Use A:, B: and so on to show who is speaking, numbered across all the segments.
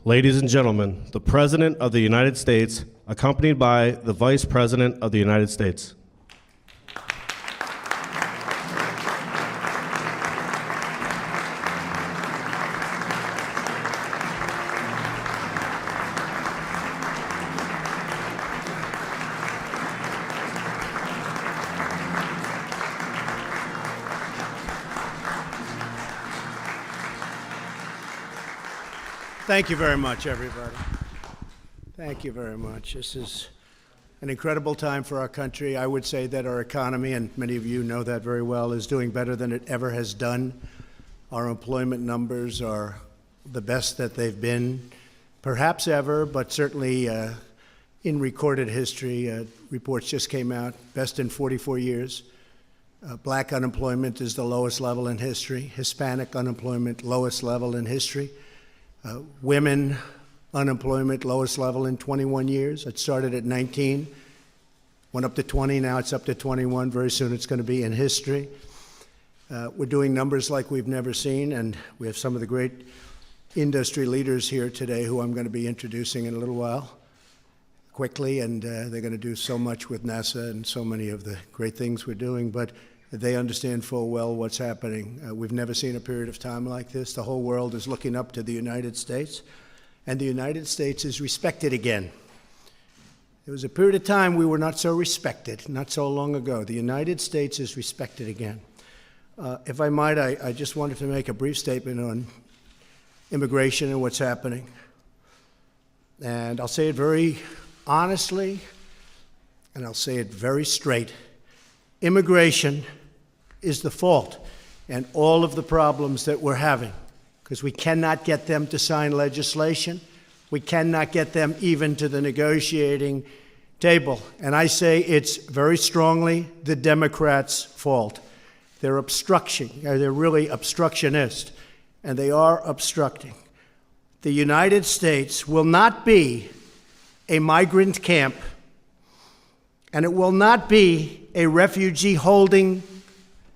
A: Ladies and gentlemen, the President of the United States, accompanied by the Vice President of the United States.
B: Thank you very much, everybody. Thank you very much. This is an incredible time for our country. I would say that our economy, and many of you know that very well, is doing better than it ever has done. Our employment numbers are the best that they've been, perhaps ever, but certainly in recorded history. Reports just came out, best in 44 years. Black unemployment is the lowest level in history. Hispanic unemployment, lowest level in history. Women unemployment, lowest level in 21 years. It started at 19, went up to 20, now it's up to 21. Very soon it's going to be in history. We're doing numbers like we've never seen, and we have some of the great industry leaders here today who I'm going to be introducing in a little while, quickly, and they're going to do so much with NASA and so many of the great things we're doing, but they understand full well what's happening. We've never seen a period of time like this. The whole world is looking up to the United States, and the United States is respected again. There was a period of time we were not so respected, not so long ago. The United States is respected again. If I might, I just wanted to make a brief statement on immigration and what's happening. And I'll say it very honestly, and I'll say it very straight. Immigration is the fault and all of the problems that we're having, because we cannot get them to sign legislation. We cannot get them even to the negotiating table. And I say it's very strongly the Democrats' fault. They're they're really obstructionist, and they are obstructing. The United States will not be a migrant camp, and it will not be a refugee holding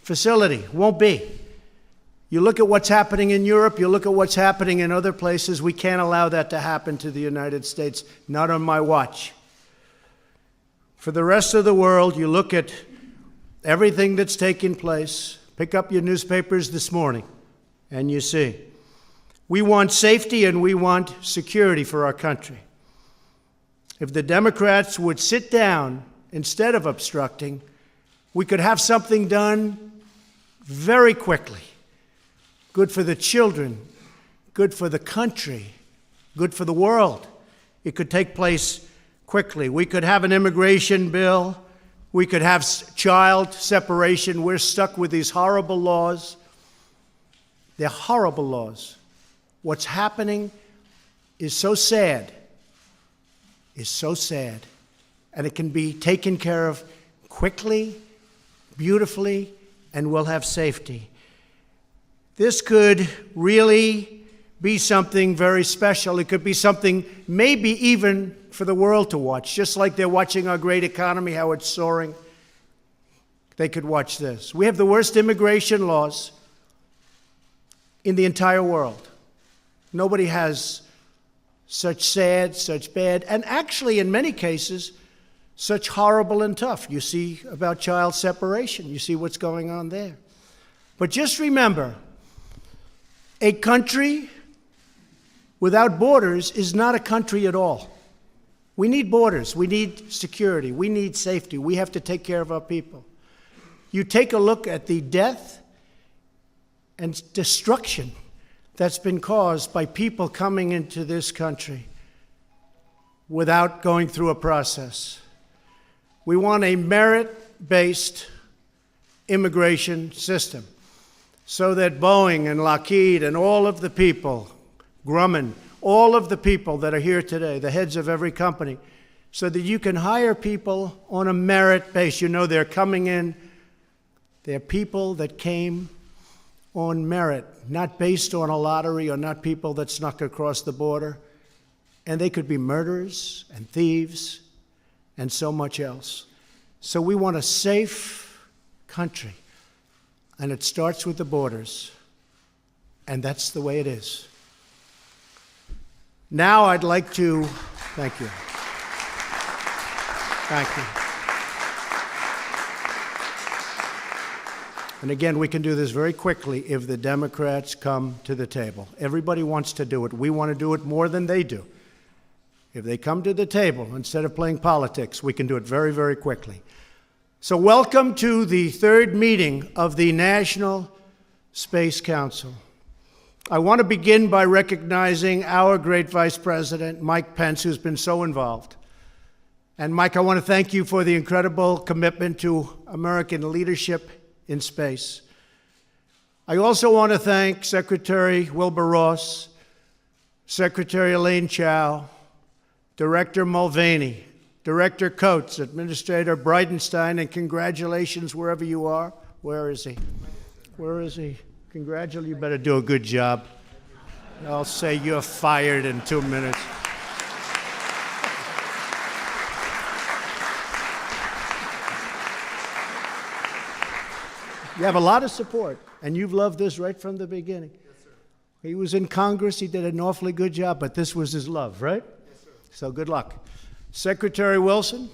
B: facility. Won't be. You look at what's happening in Europe, you look at what's happening in other places, we can't allow that to happen to the United States, not on my watch. For the rest of the world, you look at everything that's taking place, pick up your newspapers this morning, and you see. We want safety and we want security for our country. If the Democrats would sit down instead of obstructing, we could have something done very quickly. Good for the children, good for the country, good for the world. It could take place quickly. We could have an immigration bill. We could have child separation. We're stuck with these horrible laws. They're horrible laws. What's happening is so sad, and it can be taken care of quickly, beautifully, and we'll have safety. This could really be something very special. It could be something maybe even for the world to watch, just like they're watching our great economy, how it's soaring. They could watch this. We have the worst immigration laws in the entire world. Nobody has such sad, such bad, and actually in many cases, such horrible and tough. You see about child separation. You see what's going on there. But just remember, a country without borders is not a country at all. We need borders. We need security. We need safety. We have to take care of our people. You take a look at the death and destruction that's been caused by people coming into this country without going through a process. We want a merit-based immigration system so that Boeing and Lockheed and all of the people, Grumman, all of the people that are here today, the heads of every company, so that you can hire people on a merit base. You know they're coming in. They're people that came on merit, not based on a lottery or not people that snuck across the border. And they could be murderers and thieves and so much else. So we want a safe country, and it starts with the borders, and that's the way it is. Now I'd like to, thank you. Thank you. And again, we can do this very quickly if the Democrats come to the table. Everybody wants to do it. We want to do it more than they do. If they come to the table, instead of playing politics, we can do it very, very quickly. So welcome to the third meeting of the National Space Council. I want to begin by recognizing our great Vice President, Mike Pence, who's been so involved. And Mike, I want to thank you for the incredible commitment to American leadership in space. I also want to thank Secretary Wilbur Ross, Secretary Elaine Chao, Director Mulvaney, Director Coates, Administrator Bridenstine, and congratulations wherever you are. Where is he? Where is he? Congratulations. You better do a good job. I'll say you're fired in 2 minutes. You have a lot of support, and you've loved this right from the beginning. Yes, sir. He was in Congress. He did an awfully good job, but this was his love, right? Yes, sir. So good luck. Secretary Wilson,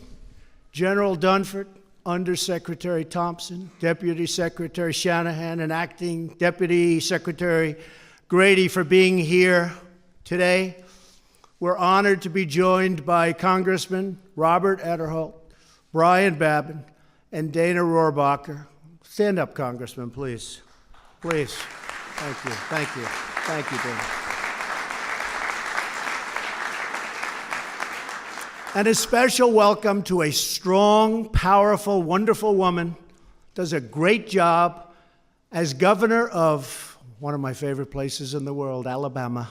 B: General Dunford, Undersecretary Thompson, Deputy Secretary Shanahan, and Acting Deputy Secretary Grady for being here today. We're honored to be joined by Congressman Robert Ederholt, Brian Babin, and Dana Rohrabacher. Stand up, Congressman, please. Please. Thank you. Thank you. Thank you, Dana. And a special welcome to a strong, powerful, wonderful woman, does a great job as governor of one of my favorite places in the world, Alabama,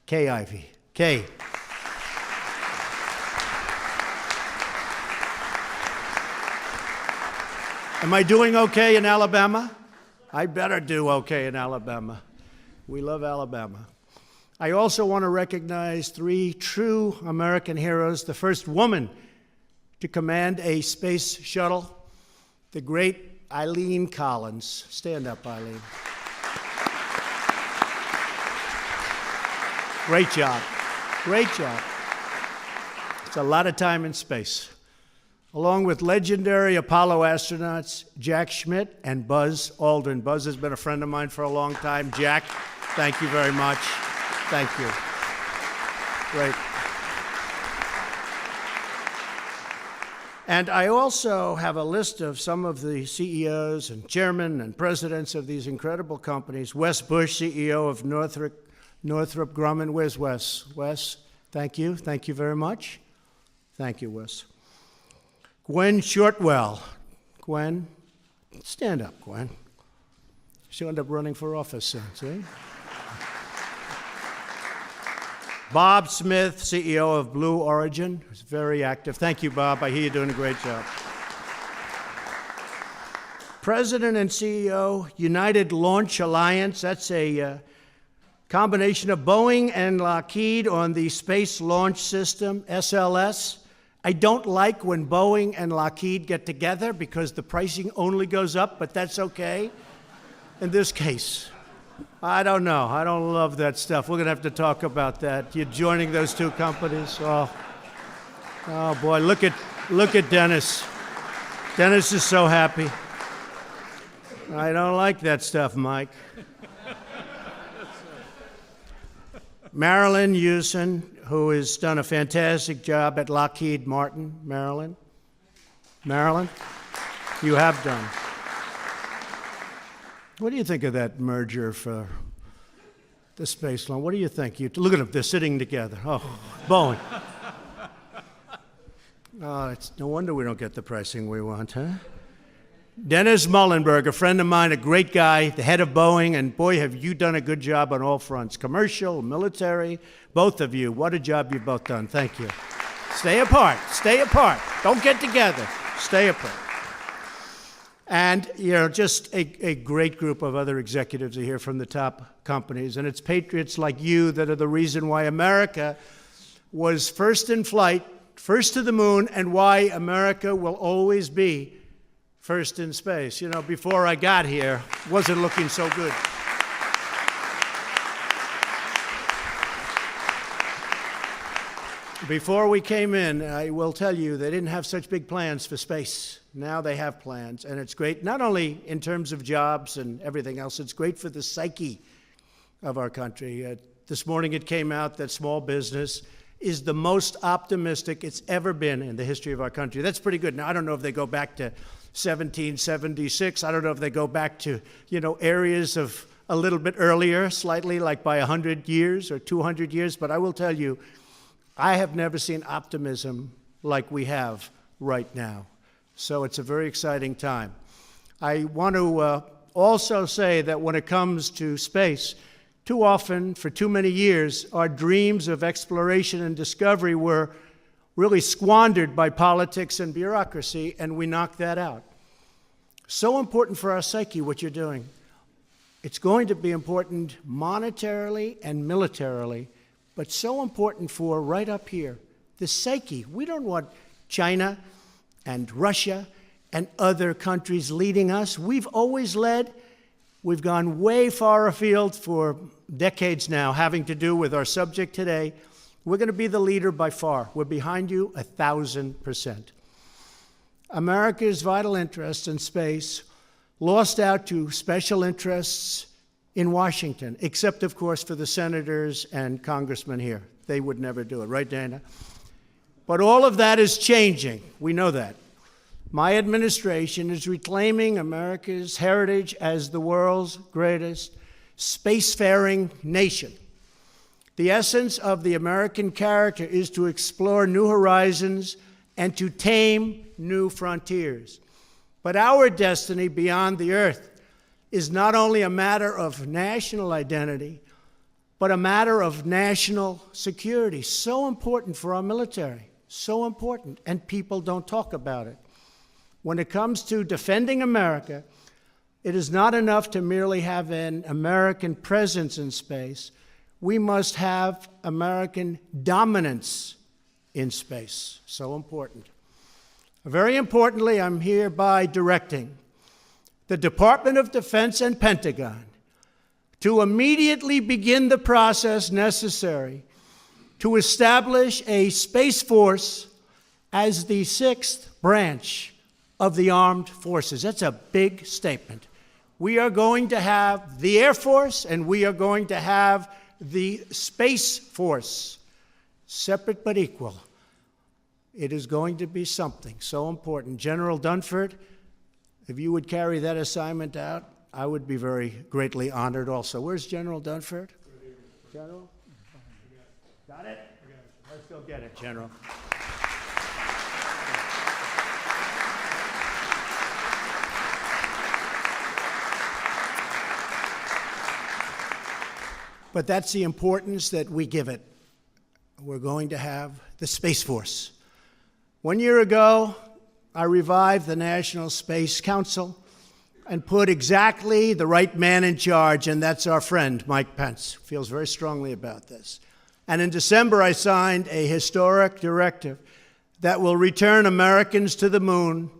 B: Kay Ivey. Kay. Am I doing okay in Alabama? I better do okay in Alabama. We love Alabama. I also want to recognize 3 true American heroes. The first woman to command a space shuttle, the great Eileen Collins. Stand up, Eileen. Great job. Great job. It's a lot of time in space. Along with legendary Apollo astronauts Jack Schmitt and Buzz Aldrin. Buzz has been a friend of mine for a long time. Jack, thank you very much. Thank you. Great. And I also have a list of some of the CEOs and chairmen and presidents of these incredible companies. Wes Bush, CEO of Northrop Grumman. Where's Wes? Wes, thank you. Thank you very much. Thank you, Wes. Gwen Shortwell. Gwen, stand up, Gwen. She'll end up running for office soon, see? Bob Smith, CEO of Blue Origin, who's very active. Thank you, Bob. I hear you're doing a great job. President and CEO, United Launch Alliance. That's a combination of Boeing and Lockheed on the Space Launch System, SLS. I don't like when Boeing and Lockheed get together because the pricing only goes up, but that's okay. In this case, I don't know. I don't love that stuff. We're going to have to talk about that. You're joining those 2 companies. Oh boy, look at Dennis. Dennis is so happy. I don't like that stuff, Mike. Marilyn Hewson, who has done a fantastic job at Lockheed Martin. Marilyn? Marilyn? You have done. What do you think of that merger for the space launch? What do you think? Look at them, they're sitting together. Oh, Boeing. Oh, it's no wonder we don't get the pricing we want, huh? Dennis Muhlenberg, a friend of mine, a great guy, the head of Boeing, and boy, have you done a good job on all fronts, commercial, military, both of you. What a job you've both done. Thank you. Stay apart. Stay apart. Don't get together. Stay apart. And, just a great group of other executives are here from the top companies, and it's patriots like you that are the reason why America was first in flight, first to the moon, and why America will always be first in space. Before I got here, wasn't looking so good. Before we came in, I will tell you, they didn't have such big plans for space. Now they have plans, and it's great, not only in terms of jobs and everything else, it's great for the psyche of our country. This morning it came out that small business is the most optimistic it's ever been in the history of our country. That's pretty good. Now, I don't know if they go back to 1776. I don't know if they go back to, areas of a little bit earlier, slightly, like by 100 years or 200 years. But I will tell you, I have never seen optimism like we have right now. So it's a very exciting time. I want to also say that when it comes to space, too often, for too many years, our dreams of exploration and discovery were really squandered by politics and bureaucracy, and we knocked that out. So important for our psyche, what you're doing. It's going to be important monetarily and militarily, but so important for right up here, the psyche. We don't want China and Russia and other countries leading us. We've always led. We've gone way far afield for decades now, having to do with our subject today. We're going to be the leader by far. We're behind you 1,000%. America's vital interest in space lost out to special interests in Washington, except, of course, for the senators and congressmen here. They would never do it, right, Dana? But all of that is changing. We know that. My administration is reclaiming America's heritage as the world's greatest spacefaring nation. The essence of the American character is to explore new horizons and to tame new frontiers. But our destiny beyond the Earth is not only a matter of national identity, but a matter of national security. So important for our military, so important, and people don't talk about it. When it comes to defending America, it is not enough to merely have an American presence in space. We must have American dominance in space. So important. Very importantly, I'm hereby directing the Department of Defense and Pentagon to immediately begin the process necessary to establish a Space Force as the sixth branch of the armed forces. That's a big statement. We are going to have the Air Force and we are going to have the Space Force, separate but equal. It is going to be something so important. General Dunford, if you would carry that assignment out, I would be very greatly honored also. Where's General Dunford? General? Got it? Let's go get it, General. But that's the importance that we give it. We're going to have the Space Force. 1 year ago, I revived the National Space Council and put exactly the right man in charge, and that's our friend, Mike Pence, who feels very strongly about this. And in December, I signed a historic directive that will return Americans to the moon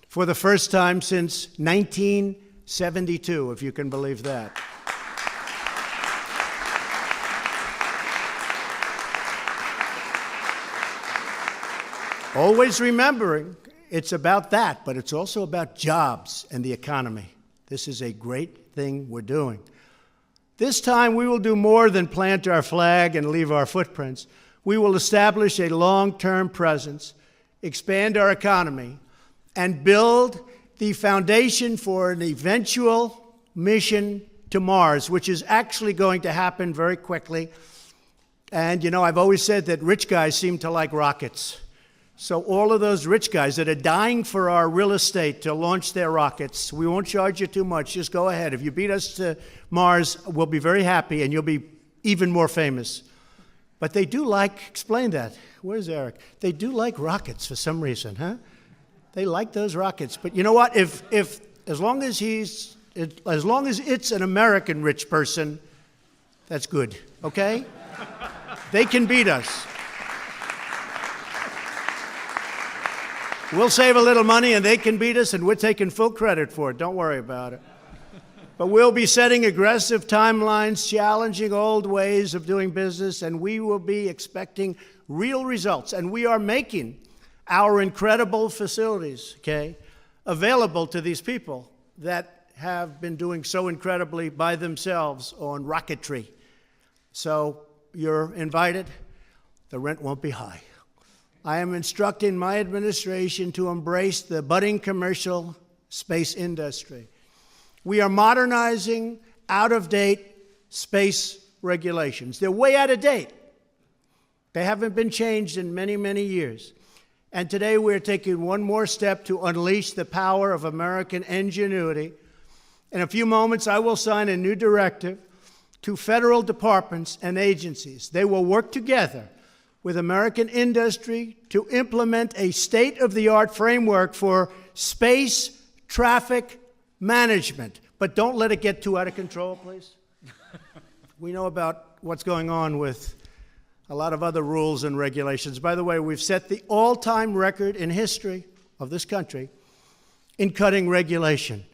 B: for the first time since 1972, if you can believe that. Always remembering it's about that, but it's also about jobs and the economy. This is a great thing we're doing. This time we will do more than plant our flag and leave our footprints. We will establish a long-term presence, expand our economy, and build the foundation for an eventual mission to Mars, which is actually going to happen very quickly. And, I've always said that rich guys seem to like rockets. So all of those rich guys that are dying for our real estate to launch their rockets, we won't charge you too much. Just go ahead. If you beat us to Mars, we'll be very happy, and you'll be even more famous. But they do explain that. Where's Eric? They do like rockets for some reason, huh? They like those rockets. But you know what? As long as it's an American rich person, that's good, okay? They can beat us. We'll save a little money and they can beat us, and we're taking full credit for it. Don't worry about it. But we'll be setting aggressive timelines, challenging old ways of doing business, and we will be expecting real results. And we are making our incredible facilities, okay, available to these people that have been doing so incredibly by themselves on rocketry. So you're invited. The rent won't be high. I am instructing my administration to embrace the budding commercial space industry. We are modernizing out-of-date space regulations. They're way out of date. They haven't been changed in many, many years. And today we're taking one more step to unleash the power of American ingenuity. In a few moments, I will sign a new directive to federal departments and agencies. They will work together with American industry to implement a state-of-the-art framework for space traffic management. But don't let it get too out of control, please. We know about what's going on with a lot of other rules and regulations. By the way, we've set the all-time record in history of this country in cutting regulation.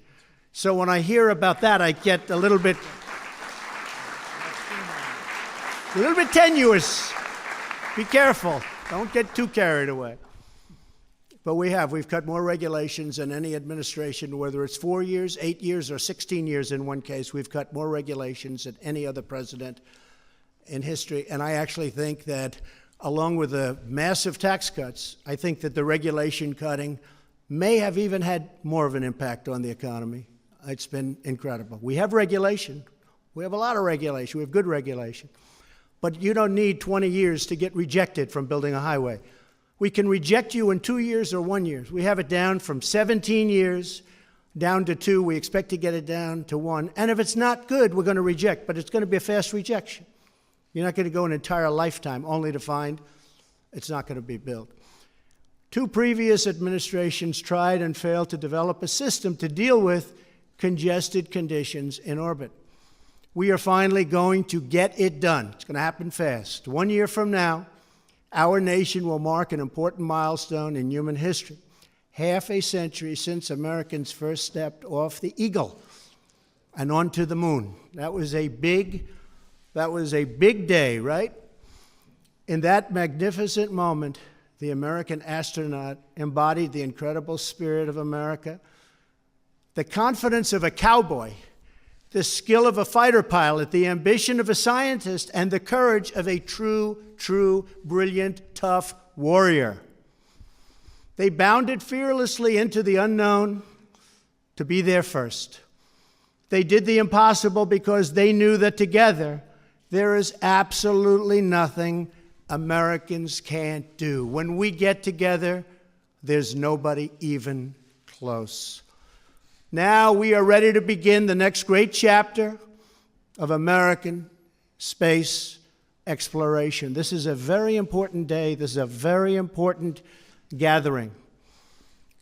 B: So when I hear about that, I get a little bit tenuous. Be careful. Don't get too carried away. But we've cut more regulations than any administration, whether it's 4 years, 8 years, or 16 years in one case. We've cut more regulations than any other president in history. And I actually think that, along with the massive tax cuts, I think that the regulation cutting may have even had more of an impact on the economy. It's been incredible. We have regulation. We have a lot of regulation. We have good regulation. But you don't need 20 years to get rejected from building a highway. We can reject you in 2 years or 1 year. We have it down from 17 years down to 2. We expect to get it down to 1. And if it's not good, we're going to reject. But it's going to be a fast rejection. You're not going to go an entire lifetime only to find it's not going to be built. 2 previous administrations tried and failed to develop a system to deal with congested conditions in orbit. We are finally going to get it done. It's going to happen fast. 1 year from now, our nation will mark an important milestone in human history. Half a century since Americans first stepped off the Eagle and onto the moon. That was a big day, right? In that magnificent moment, the American astronaut embodied the incredible spirit of America, the confidence of a cowboy, the skill of a fighter pilot, the ambition of a scientist, and the courage of a true, brilliant, tough warrior. They bounded fearlessly into the unknown to be there first. They did the impossible because they knew that together there is absolutely nothing Americans can't do. When we get together, there's nobody even close. Now we are ready to begin the next great chapter of American space exploration. This is a very important day. This is a very important gathering.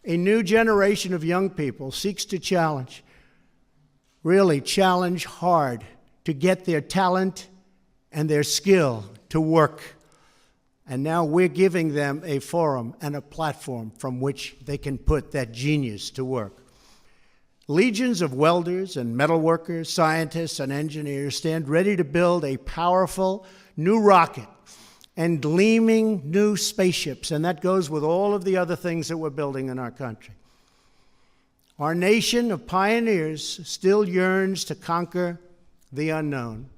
B: A new generation of young people seeks to challenge, really challenge hard, to get their talent and their skill to work. And now we're giving them a forum and a platform from which they can put that genius to work. Legions of welders and metalworkers, scientists and engineers stand ready to build a powerful new rocket and gleaming new spaceships, and that goes with all of the other things that we're building in our country. Our nation of pioneers still yearns to conquer the unknown,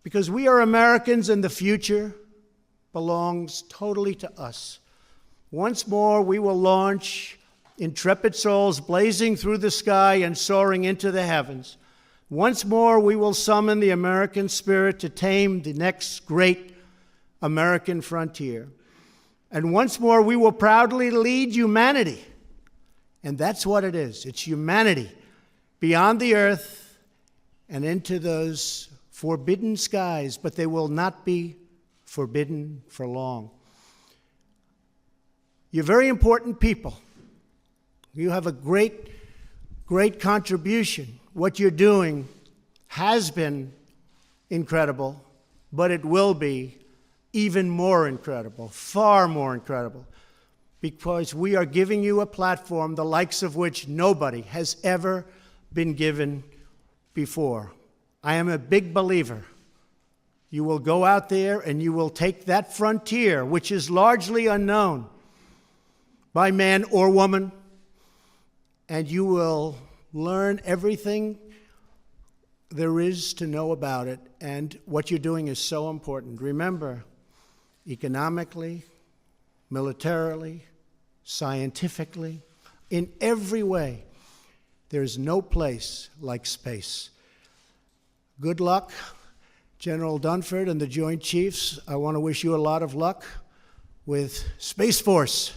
B: because we are Americans and the future belongs totally to us. Once more, we will launch intrepid souls blazing through the sky and soaring into the heavens. Once more, we will summon the American spirit to tame the next great American frontier. And once more, we will proudly lead humanity. And that's what it is. It's humanity beyond the earth and into those forbidden skies, but they will not be forbidden for long. You're very important people. You have a great contribution. What you're doing has been incredible, but it will be even more incredible, far more incredible, because we are giving you a platform the likes of which nobody has ever been given before. I am a big believer. You will go out there and you will take that frontier, which is largely unknown by man or woman, and you will learn everything there is to know about it. And what you're doing is so important. Remember, economically, militarily, scientifically, in every way, there's no place like space. Good luck, General Dunford and the Joint Chiefs. I want to wish you a lot of luck with Space Force,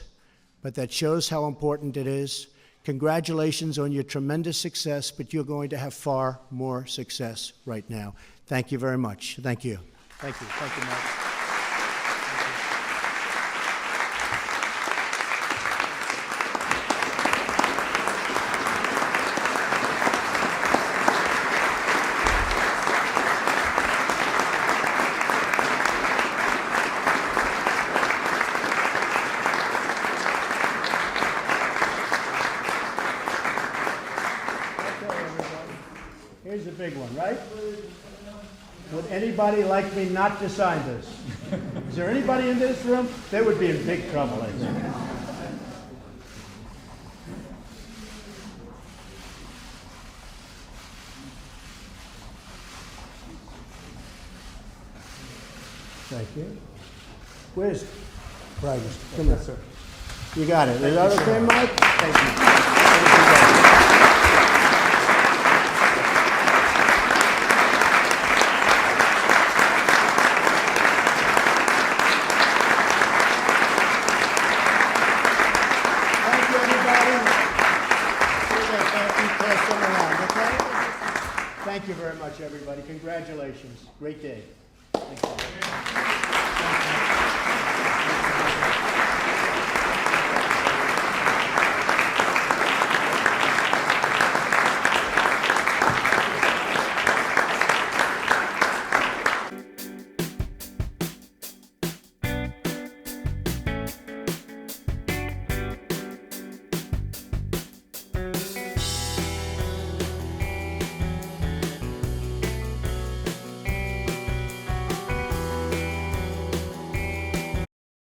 B: but that shows how important it is. Congratulations on your tremendous success, but you're going to have far more success right now. Thank you very much. Thank you. Thank you. Thank you, Mark. Here's the big one, right? Would anybody like me not to sign this? Is there anybody in this room? They would be in big trouble, I think. Thank you. Where's Private? Come here, sir. You got it. Is that okay, Mike? Thank you. Thank you very much, everybody. Congratulations. Great day. Thank you.